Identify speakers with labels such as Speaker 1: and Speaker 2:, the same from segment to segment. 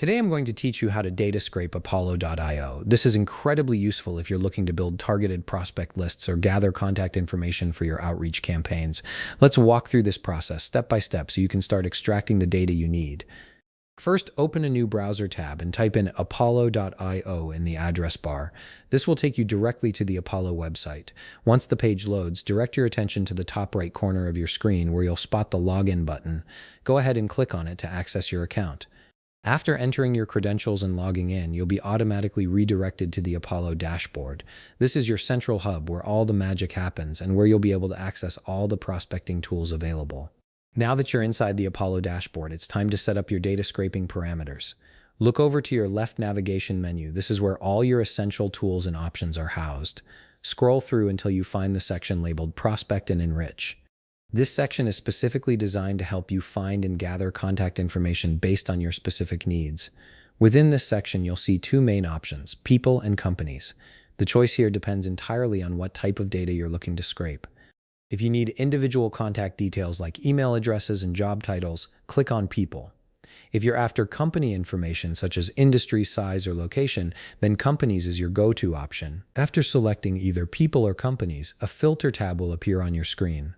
Speaker 1: Today I'm going to teach you how to data scrape Apollo.io. This is incredibly useful if you're looking to build targeted prospect lists or gather contact information for your outreach campaigns. Let's walk through this process step by step so you can start extracting the data you need. First, open a new browser tab and type in apollo.io in the address bar. This will take you directly to the Apollo website. Once the page loads, direct your attention to the top right corner of your screen where you'll spot the login button. Go ahead and click on it to access your account. After entering your credentials and logging in, you'll be automatically redirected to the Apollo dashboard. This is your central hub where all the magic happens and where you'll be able to access all the prospecting tools available. Now that you're inside the Apollo dashboard, it's time to set up your data scraping parameters. Look over to your left navigation menu. This is where all your essential tools and options are housed. Scroll through until you find the section labeled Prospect and Enrich. This section is specifically designed to help you find and gather contact information based on your specific needs. Within this section, you'll see two main options, people and companies. The choice here depends entirely on what type of data you're looking to scrape. If you need individual contact details like email addresses and job titles, click on People. If you're after company information such as industry, size, or location, then Companies is your go-to option. After selecting either People or Companies, a filter tab will appear on your screen.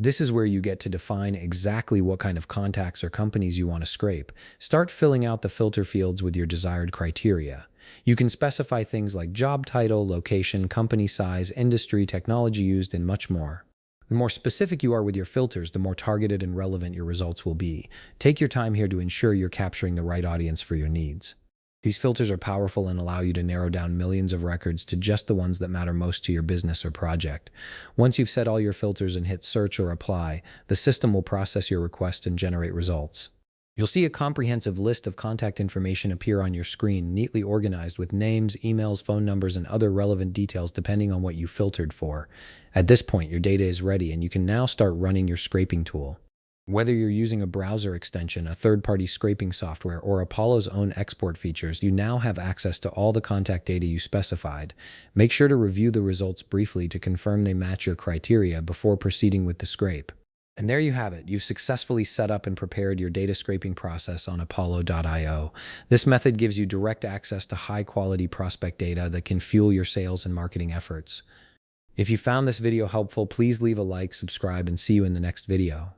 Speaker 1: This is where you get to define exactly what kind of contacts or companies you want to scrape. Start filling out the filter fields with your desired criteria. You can specify things like job title, location, company size, industry, technology used, and much more. The more specific you are with your filters, the more targeted and relevant your results will be. Take your time here to ensure you're capturing the right audience for your needs. These filters are powerful and allow you to narrow down millions of records to just the ones that matter most to your business or project. Once you've set all your filters and hit search or apply, the system will process your request and generate results. You'll see a comprehensive list of contact information appear on your screen, neatly organized with names, emails, phone numbers, and other relevant details depending on what you filtered for. At this point, your data is ready and you can now start running your scraping tool. Whether you're using a browser extension, a third-party scraping software, or Apollo's own export features, you now have access to all the contact data you specified. Make sure to review the results briefly to confirm they match your criteria before proceeding with the scrape. And there you have it. You've successfully set up and prepared your data scraping process on Apollo.io. This method gives you direct access to high-quality prospect data that can fuel your sales and marketing efforts. If you found this video helpful, please leave a like, subscribe, and see you in the next video.